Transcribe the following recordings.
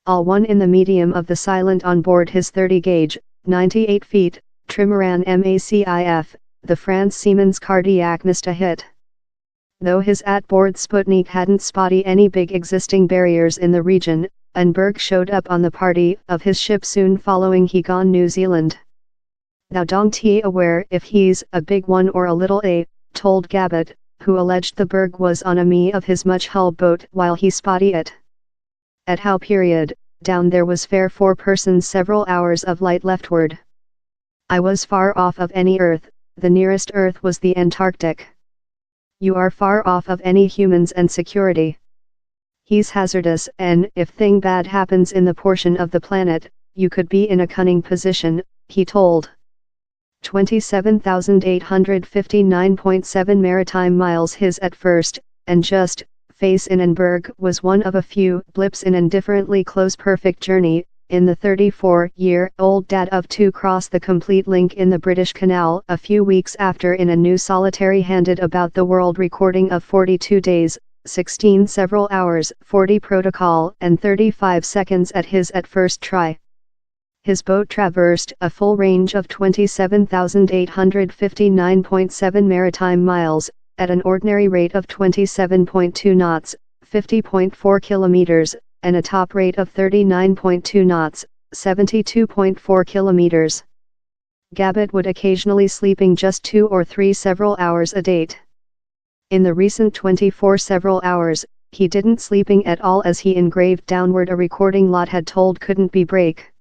all one in the medium of the Silent on board his 30-gauge, 98 feet, trimaran MACIF, the France Siemens cardiac missed a hit. Though his at-board Sputnik hadn't spotted any big existing barriers in the region, Berg showed up on the party of his ship soon following he gone New Zealand. Thou don't aware if he's a big one or a little a, told Gabart, who alleged the Berg was on a me of his much-hull boat while he spotted it. At how period, down there was fair 4 persons several hours of light leftward. I was far off of any earth, the nearest earth was the Antarctic. You are far off of any humans and security. He's hazardous and if thing bad happens in the portion of the planet, you could be in a cunning position, he told. 27,859.7 maritime miles his at first, and just, face in Berg was one of a few blips in an indifferently close perfect journey, in the 34-year-old dad of 2 crossed the complete link in the British Canal a few weeks after in a new solitary-handed about-the-world recording of 42 days, 16 several hours, 40 protocol and 35 seconds at his at first try. His boat traversed a full range of 27,859.7 maritime miles, at an ordinary rate of 27.2 knots, 50.4 kilometers, and a top rate of 39.2 knots, 72.4 kilometers. Gabart would occasionally sleeping just 2 or 3 several hours a day. In the recent 24 several hours, he didn't sleeping at all as he engraved downward a recording lot had told couldn't be break.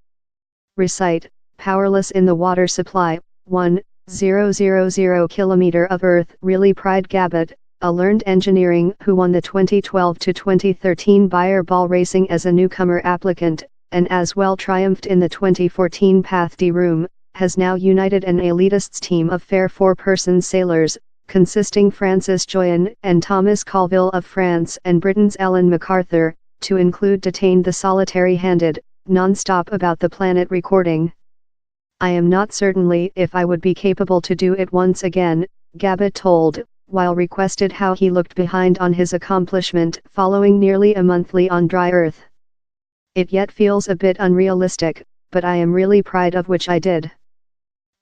Recite, powerless in the water supply, 1,000 kilometer of earth really pride Gabart, a learned engineering who won the 2012 to 2013 Bayer Ball Racing as a newcomer applicant, and as well triumphed in the 2014 Path de Room, has now united an elitists team of fair 4-person sailors, consisting Francis Joyen and Thomas Colville of France and Britain's Ellen MacArthur, to include detained the solitary-handed, non-stop about the planet recording. I am not certainly if I would be capable to do it once again, Gabart told, while requested how he looked behind on his accomplishment following nearly a monthly on dry earth. It yet feels a bit unrealistic, but I am really proud of which I did.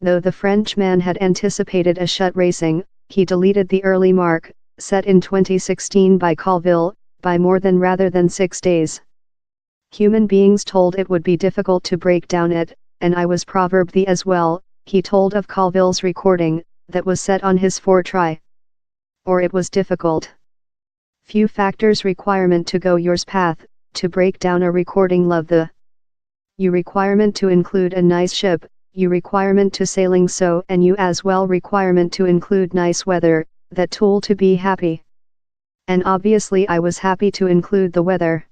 Though the Frenchman had anticipated a shut racing, he deleted the early mark, set in 2016 by Colville, by more than rather than 6 days. Human beings told it would be difficult to break down it, and I was proverbed the as well, he told of Colville's recording, that was set on his 4 try. Or it was difficult. Few factors requirement to go yours path, to break down a recording love the. You requirement to include a nice ship, you requirement to sailing so and you as well requirement to include nice weather, that tool to be happy. And obviously I was happy to include the weather.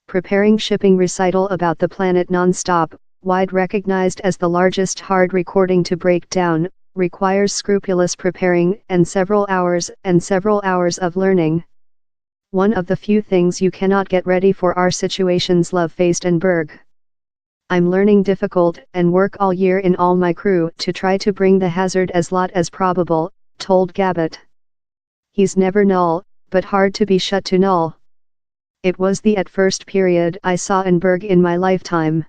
Preparing shipping recital about the planet non-stop, wide recognized as the largest hard recording to break down, requires scrupulous preparing and several hours of learning. One of the few things you cannot get ready for our situations love-faced Berg. I'm learning difficult and work all year in all my crew to try to bring the hazard as lot as probable, told Gabart. He's never null, but hard to be shut to null. It was the at first period I saw Berg in my lifetime.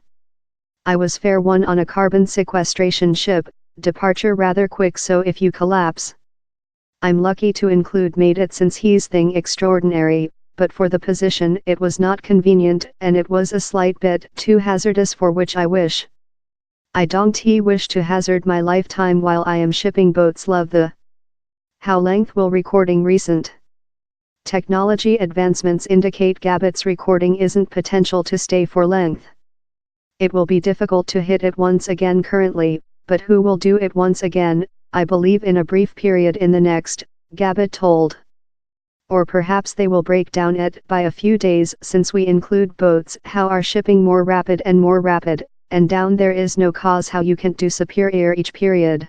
I was fair one on a carbon sequestration ship, departure rather quick so if you collapse. I'm lucky to include made it since he's thing extraordinary, but for the position it was not convenient and it was a slight bit too hazardous for which I wish. I don't wish to hazard my lifetime while I am shipping boats love the. How length will recording recent? Technology advancements indicate Gabart's recording isn't potential to stay for length. It will be difficult to hit it once again currently, but who will do it once again, I believe in a brief period in the next, Gabart told. Or perhaps they will break down it by a few days since we include boats how are shipping more rapid, and down there is no cause how you can't do superior each period.